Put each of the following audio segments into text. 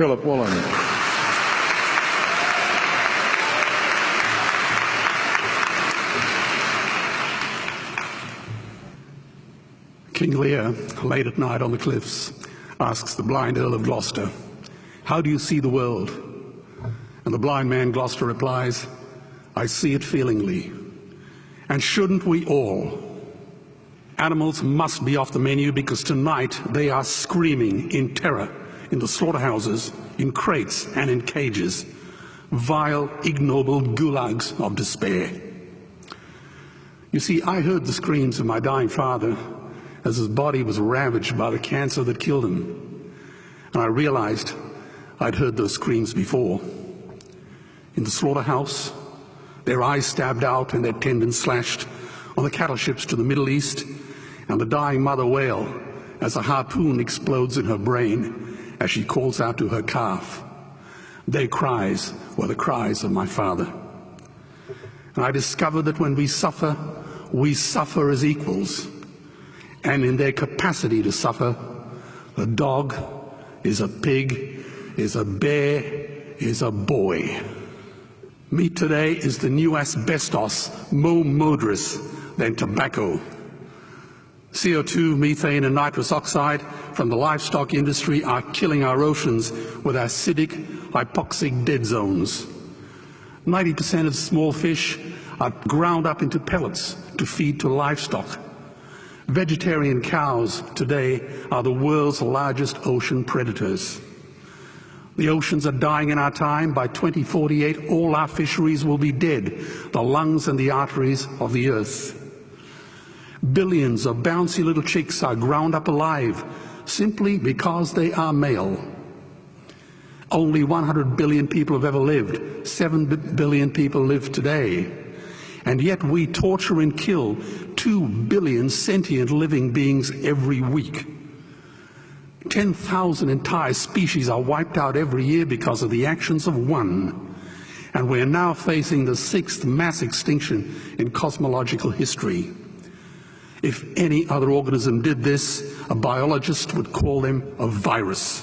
Philip Wollen. King Lear, late at night on the cliffs, asks the blind Earl of Gloucester, "How do you see the world?" And the blind man Gloucester replies, "I see it feelingly. And shouldn't we all? Animals must be off the menu because tonight they are screaming in terror in the slaughterhouses, in crates and in cages, vile, ignoble gulags of despair." You see, I heard the screams of my dying father as his body was ravaged by the cancer that killed him. And I realized I'd heard those screams before. In the slaughterhouse, their eyes stabbed out and their tendons slashed, on the cattle ships to the Middle East, and the dying mother wail as a harpoon explodes in her brain as she calls out to her calf. Their cries were the cries of my father. And I discovered that when we suffer as equals. And in their capacity to suffer, a dog is a pig, is a bear, is a boy. Meat today is the new asbestos, more murderous than tobacco. CO2, methane and nitrous oxide from the livestock industry are killing our oceans with acidic, hypoxic dead zones. 90% of small fish are ground up into pellets to feed to livestock. Vegetarian cows today are the world's largest ocean predators. The oceans are dying in our time. By 2048, all our fisheries will be dead, the lungs and the arteries of the earth. Billions of bouncy little chicks are ground up alive simply because they are male. Only 100 billion people have ever lived. 7 billion people live today. And yet we torture and kill 2 billion sentient living beings every week. 10,000 entire species are wiped out every year because of the actions of one. And we're now facing the 6th mass extinction in cosmological history. If any other organism did this, a biologist would call them a virus.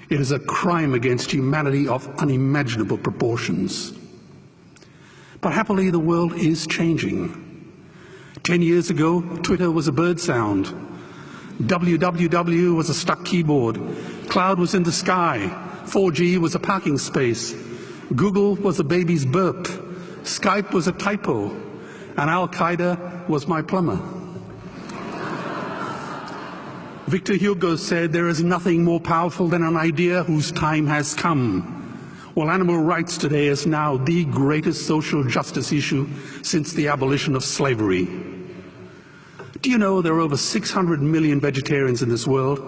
It is a crime against humanity of unimaginable proportions. But happily, the world is changing. 10 years ago, Twitter was a bird sound. www was a stuck keyboard. Cloud was in the sky. 4G was a parking space. Google was a baby's burp. Skype was a typo. And Al-Qaeda was my plumber. Victor Hugo said, "There is nothing more powerful than an idea whose time has come." Well, animal rights today is now the greatest social justice issue since the abolition of slavery. Do you know there are over 600 million vegetarians in this world?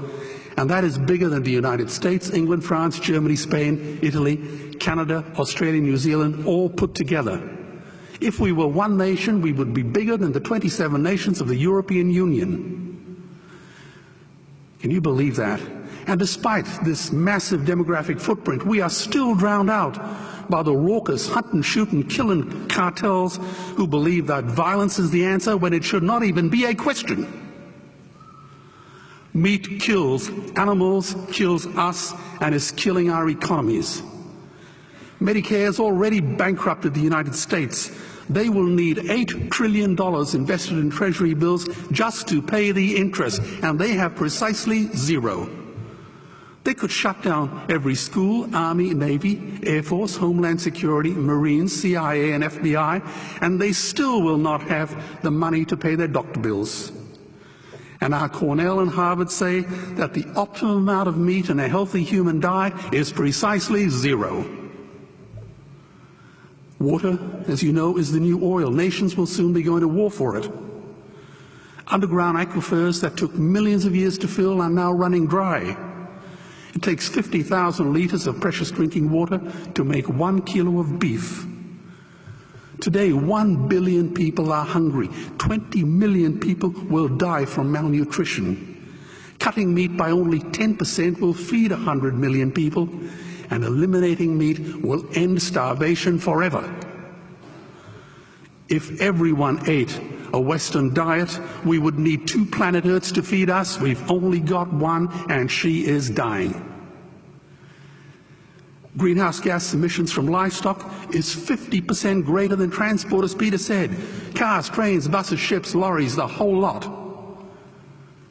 And that is bigger than the United States, England, France, Germany, Spain, Italy, Canada, Australia, New Zealand, all put together. If we were one nation, we would be bigger than the 27 nations of the European Union. Can you believe that? And despite this massive demographic footprint, we are still drowned out by the raucous hunt and shoot and killing cartels who believe that violence is the answer when it should not even be a question. Meat kills animals, kills us, and is killing our economies. Medicare has already bankrupted the United States. They will need $8 trillion invested in Treasury bills just to pay the interest, and they have precisely zero. They could shut down every school, Army, Navy, Air Force, Homeland Security, Marines, CIA, and FBI, and they still will not have the money to pay their doctor bills. And our Cornell and Harvard say that the optimum amount of meat in a healthy human diet is precisely zero. Water, as you know, is the new oil. Nations will soon be going to war for it. Underground aquifers that took millions of years to fill are now running dry. It takes 50,000 liters of precious drinking water to make 1 kilo of beef. Today, 1 billion people are hungry. 20 million people will die from malnutrition. Cutting meat by only 10% will feed 100 million people, and eliminating meat will end starvation forever. If everyone ate a Western diet, we would need 2 planet Earths to feed us. We've only got one, and she is dying. Greenhouse gas emissions from livestock is 50% greater than transport, as Peter said. Cars, trains, buses, ships, lorries, the whole lot.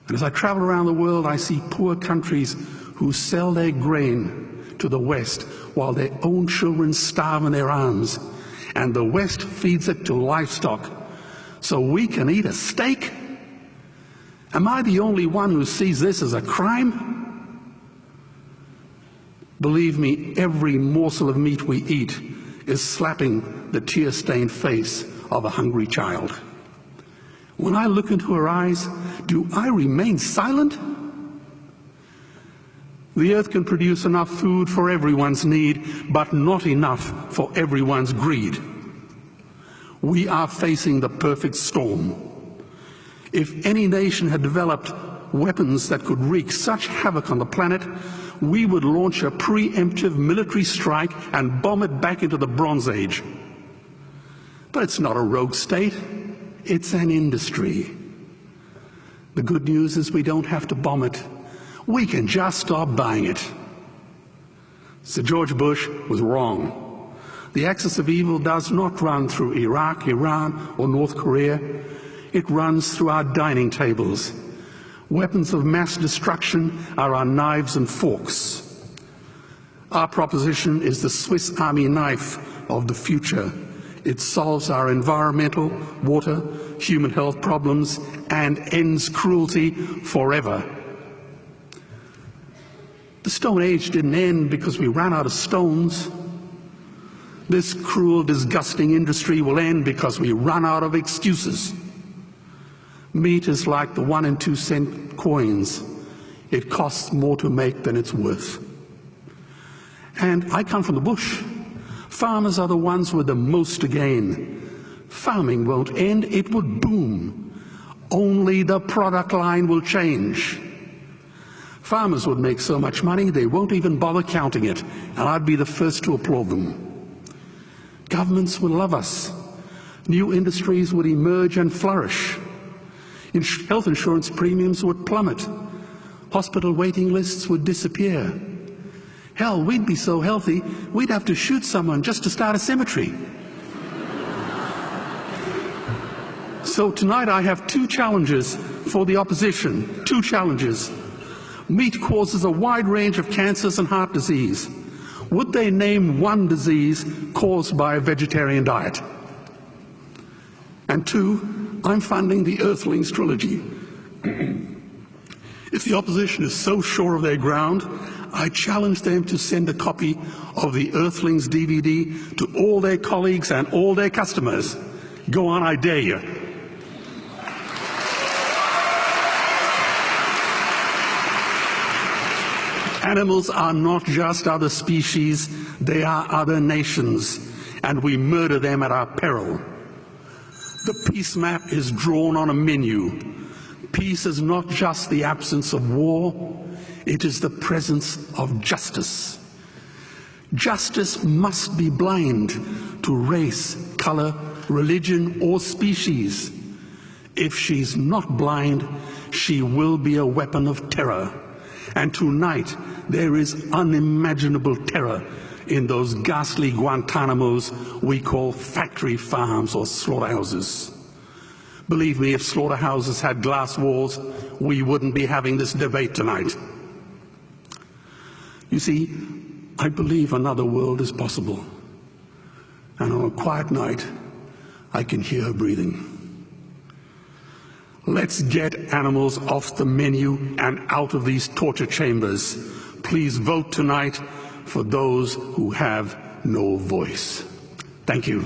And as I travel around the world, I see poor countries who sell their grain to the West while their own children starve in their arms. And the West feeds it to livestock so we can eat a steak? Am I the only one who sees this as a crime? Believe me, every morsel of meat we eat is slapping the tear-stained face of a hungry child. When I look into her eyes, do I remain silent? The earth can produce enough food for everyone's need, but not enough for everyone's greed. We are facing the perfect storm. If any nation had developed weapons that could wreak such havoc on the planet, we would launch a preemptive military strike and bomb it back into the Bronze Age. But it's not a rogue state, it's an industry. The good news is we don't have to bomb it. We can just stop buying it. Sir George Bush was wrong. The axis of evil does not run through Iraq, Iran, or North Korea. It runs through our dining tables. Weapons of mass destruction are our knives and forks. Our proposition is the Swiss Army knife of the future. It solves our environmental, water, human health problems and ends cruelty forever. The Stone Age didn't end because we ran out of stones. This cruel, disgusting industry will end because we run out of excuses. Meat is like the 1 and 2 cent coins. It costs more to make than it's worth. And I come from the bush. Farmers are the ones with the most to gain. Farming won't end, it would boom. Only the product line will change. Farmers would make so much money they won't even bother counting it, and I'd be the first to applaud them. Governments would love us. New industries would emerge and flourish. Health insurance premiums would plummet. Hospital waiting lists would disappear. Hell, we'd be so healthy, we'd have to shoot someone just to start a cemetery. So tonight I have 2 challenges for the opposition. 2 challenges. Meat causes a wide range of cancers and heart disease. Would they name one disease caused by a vegetarian diet? And 2, I'm funding the Earthlings trilogy. If the opposition is so sure of their ground, I challenge them to send a copy of the Earthlings DVD to all their colleagues and all their customers. Go on, I dare you. Animals are not just other species, they are other nations, and we murder them at our peril. The peace map is drawn on a menu. Peace is not just the absence of war, it is the presence of justice. Justice must be blind to race, color, religion, or species. If she's not blind, she will be a weapon of terror. And tonight, there is unimaginable terror in those ghastly Guantanamos we call factory farms or slaughterhouses. Believe me, if slaughterhouses had glass walls, we wouldn't be having this debate tonight. You see, I believe another world is possible. And on a quiet night, I can hear her breathing. Let's get animals off the menu and out of these torture chambers. Please vote tonight for those who have no voice. Thank you.